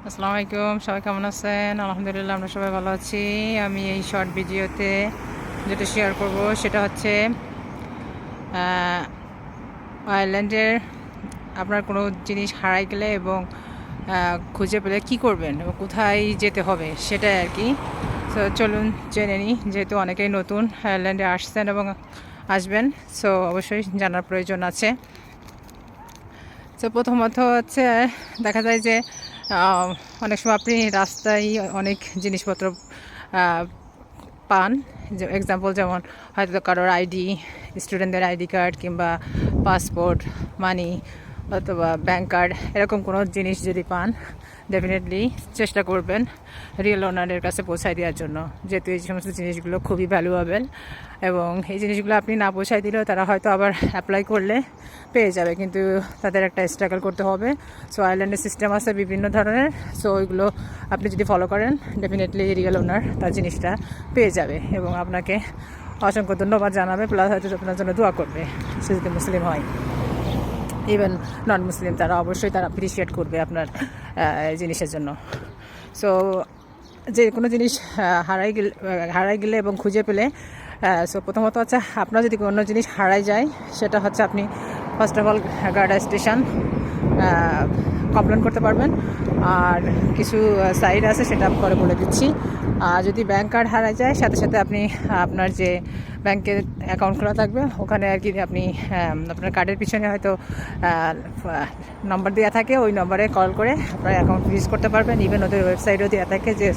আসসালামু আলাইকুম, সবাই কেমন আছেন? আলহামদুলিল্লাহ, আমরা সবাই ভালো আছি। আমি এই শর্ট ভিডিওতে যেটা শেয়ার করব সেটা হচ্ছে আয়ারল্যান্ডের আপনার কোনো জিনিস হারাই গেলে এবং খুঁজে পেলে কি করবেন এবং কোথায় যেতে হবে সেটাই আর কি। সো চলুন জেনে নিই, যেহেতু অনেকেই নতুন আয়ারল্যান্ডে আসছেন এবং আসবেন, সো অবশ্যই জানার প্রয়োজন আছে। তো প্রথমত হচ্ছে দেখা যায় যে অনেক সময় আপনি রাস্তায় অনেক জিনিসপত্র পান। যে এক্সাম্পল যেমন হয়তো কারোর আইডি, স্টুডেন্টদের আইডি কার্ড কিংবা পাসপোর্ট, মানি অথবা ব্যাংক কার্ড, এরকম কোনো জিনিস যদি পান, ডেফিনেটলি চেষ্টা করবেন রিয়েল ওনারের কাছে পৌঁছায় দেওয়ার জন্য, যেহেতু এই সমস্ত জিনিসগুলো খুবই ভ্যালুয়েবল এবং এই জিনিসগুলো আপনি না পৌঁছায় দিলেও তারা হয়তো আবার অ্যাপ্লাই করলে পেয়ে যাবে, কিন্তু তাদের একটা স্ট্রাগল করতে হবে। সো আয়ারল্যান্ডের সিস্টেম আছে বিভিন্ন ধরনের, সো ওইগুলো আপনি যদি ফলো করেন ডেফিনেটলি রিয়েল ওনার তার জিনিসটা পেয়ে যাবে এবং আপনাকে অসংখ্য ধন্যবাদ জানাবে, প্লাস হয়তো আপনার জন্য দোয়া করবে। সে যদি মুসলিম হয়, ইভেন নন মুসলিম, তারা অবশ্যই তারা অ্যাপ্রিসিয়েট করবে আপনার জিনিসের জন্য। সো যে কোনো জিনিস হারাই গেলে এবং খুঁজে পেলে, সো প্রথমত হচ্ছে আপনার যদি কোনো জিনিস হারাই যায়, সেটা হচ্ছে আপনি first of all Garda station complain করতে পারবেন। আর কিছু সাইড আছে, সেটা পরে বলে দিচ্ছি। আর যদি ব্যাংক কার্ড হারাই যায়, সাথে সাথে আপনি আপনার যে ব্যাংকের অ্যাকাউন্ট খোলা থাকবে ওখানে আর কি আপনি আপনার কার্ডের পিছনে হয়তো নম্বর দেওয়া থাকে, ওই নম্বরে কল করে আপনার অ্যাকাউন্ট ফ্রিজ করতে পারবেন। ইভেন ওদের ওয়েবসাইটও দেওয়া থাকে যে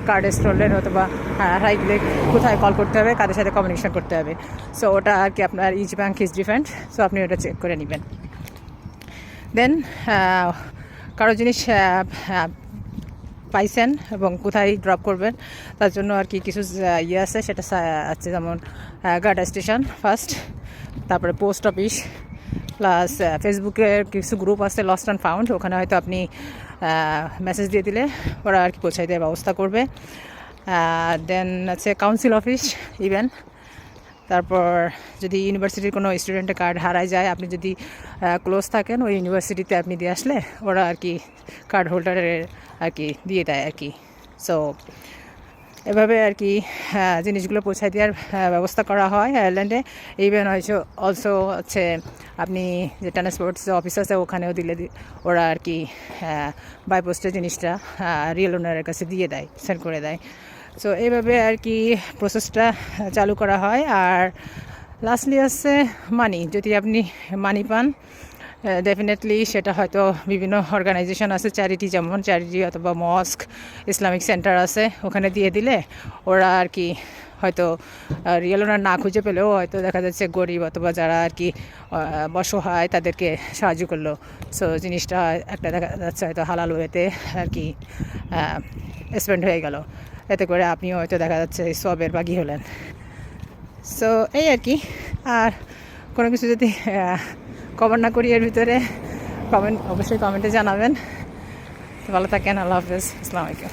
কার্ড স্টোলেন অথবা হারাই গেলে কোথায় কল করতে হবে, কাদের সাথে কমিউনিকেশন করতে হবে। সো ওটা আর কি আপনার each bank is different, so আপনি ওটা চেক করে নেবেন। দেন কারো জিনিস পাইছেন এবং কোথায় ড্রপ করবেন তার জন্য আর কি কিছু ইয়ে আছে, সেটা আছে যেমন গার্ডা স্টেশন ফার্স্ট, তারপরে পোস্ট অফিস, প্লাস ফেসবুকের কিছু গ্রুপ আছে লস্ট অ্যান্ড ফাউন্ড, ওখানে হয়তো আপনি মেসেজ দিয়ে দিলে ওরা আর কি পৌঁছাই দেওয়ার ব্যবস্থা করবে। দেন আছে কাউন্সিল অফিস ইভেন। তারপর যদি ইউনিভার্সিটির কোনো স্টুডেন্টের কার্ড হারায় যায়, আপনি যদি ক্লোজ থাকেন ওই ইউনিভার্সিটিতে আপনি দিয়ে আসলে ওরা আর কি কার্ড হোল্ডারের আর কি দিয়ে দেয় আর কি। সো এভাবে আর কি জিনিসগুলো পৌঁছায় দেওয়ার ব্যবস্থা করা হয় আয়ারল্যান্ডে। ইভেন হয়তো অলসো হচ্ছে আপনি যে ট্রান্সপোর্ট অফিস আছে ওখানেও দিলে ওরা আর কি বাই পোস্টের জিনিসটা রিয়েল ওনারের কাছে দিয়ে দেয়, সেন্ড করে দেয়। সো এইভাবে আর কি প্রসেসটা চালু করা হয়। আর লাস্টলি আছে মানি, যদি আপনি মানি পান ডেফিনেটলি সেটা হয়তো বিভিন্ন অর্গানাইজেশন আছে, চ্যারিটি, যেমন চ্যারিটি অথবা মস্ক, ইসলামিক সেন্টার আছে, ওখানে দিয়ে দিলে ওরা আর কি হয়তো রিয়েল ওনার না খুঁজে পেলেও হয়তো দেখা যাচ্ছে গরিব অথবা যারা আর কি অসহায় তাদেরকে সাহায্য করলো। সো জিনিসটা একটা দেখা যাচ্ছে হয়তো হালাল ওয়েতে আর কি স্পেন্ড হয়ে গেল, এতে করে আপনিও হয়তো দেখা যাচ্ছে সবের বাগি হলেন। সো এই আর কি। আর কোনো কিছু যদি কভার না করি এর ভিতরে, অবশ্যই কমেন্টে জানাবেন। ভালো থাকেন, আল্লাহ হাফেজ, আসসালামু আলাইকুম।